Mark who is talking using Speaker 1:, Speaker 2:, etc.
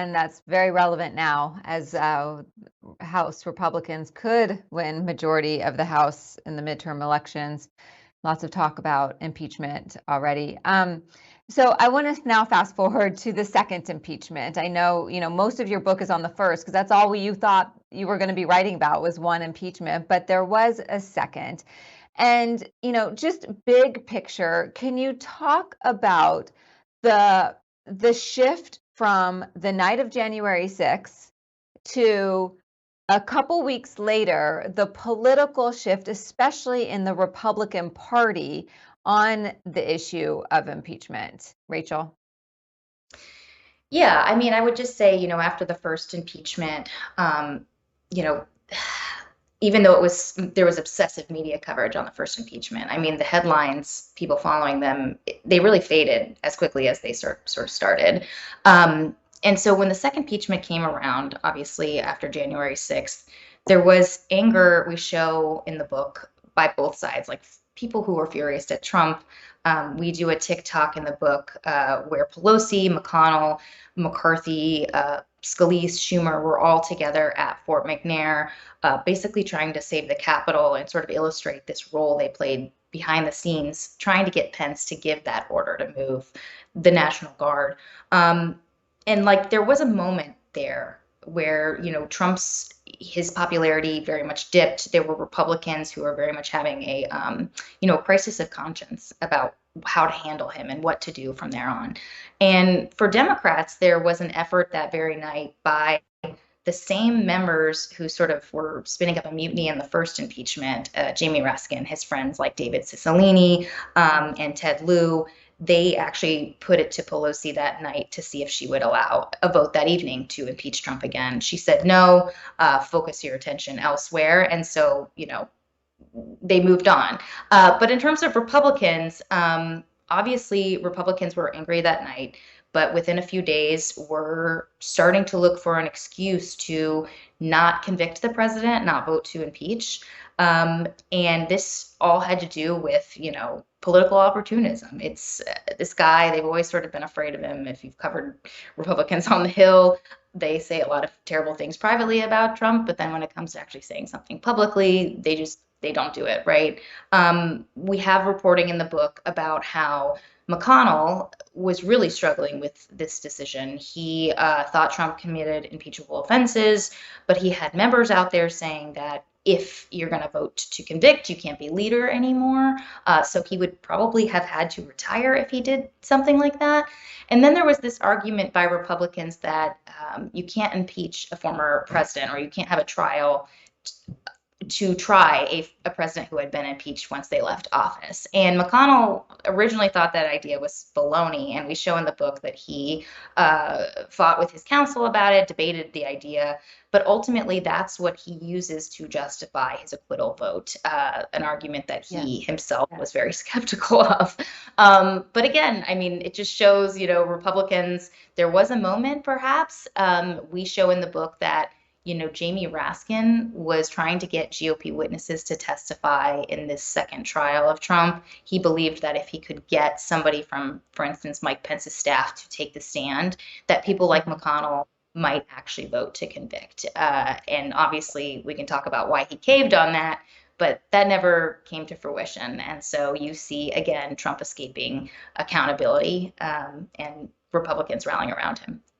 Speaker 1: And that's very relevant now as House Republicans could win majority of the House in the midterm elections. Lots of talk about impeachment already. So I want to now fast forward to the second impeachment. I know, most of your book is on the first because that's all you thought you were going to be writing about was one impeachment, but there was a second. And, just big picture, can you talk about the shift from the night of January 6th to a couple weeks later, the political shift, especially in the Republican Party, on the issue of impeachment? Rachel?
Speaker 2: Yeah, I mean, I would just say, after the first impeachment, you know, even though there was obsessive media coverage on the first impeachment. I mean, the headlines, people following them, they really faded as quickly as they sort of started. And so when the second impeachment came around, obviously after January 6th, there was anger we show in the book by both sides, like people who were furious at Trump. We do a TikTok in the book where Pelosi, McConnell, McCarthy, Scalise, Schumer were all together at Fort McNair, basically trying to save the Capitol and sort of illustrate this role they played behind the scenes, trying to get Pence to give that order to move the National Guard. And like there was a moment there where, Trump's his popularity very much dipped. There were Republicans who were very much having a, crisis of conscience about how to handle him and what to do from there on. And for Democrats, there was an effort that very night by the same members who sort of were spinning up a mutiny in the first impeachment, Jamie Raskin, his friends like David Cicilline and Ted Lieu, they actually put it to Pelosi that night to see if she would allow a vote that evening to impeach Trump again. She said no, focus your attention elsewhere. And so, they moved on. But in terms of Republicans, obviously Republicans were angry that night, but within a few days were starting to look for an excuse to not convict the president, not vote to impeach. And this all had to do with, political opportunism. It's this guy, they've always sort of been afraid of him. If you've covered Republicans on the Hill, they say a lot of terrible things privately about Trump, but then when it comes to actually saying something publicly, they don't do it, right? We have reporting in the book about how McConnell was really struggling with this decision. He thought Trump committed impeachable offenses, but he had members out there saying that if you're going to vote to convict, you can't be leader anymore. So he would probably have had to retire if he did something like that. And then there was this argument by Republicans that you can't impeach a former president or you can't have a trial to try a president who had been impeached once they left office. And McConnell originally thought that idea was baloney. And we show in the book that he fought with his counsel about it, debated the idea. But ultimately, that's what he uses to justify his acquittal vote, an argument that he himself was very skeptical of. But again, I mean, it just shows, Republicans, there was a moment perhaps. We show in the book that Jamie Raskin was trying to get GOP witnesses to testify in this second trial of Trump. He believed that if he could get somebody from, for instance, Mike Pence's staff to take the stand, that people like McConnell might actually vote to convict. And obviously, we can talk about why he caved on that, but that never came to fruition. And so you see, again, Trump escaping accountability and Republicans rallying around him.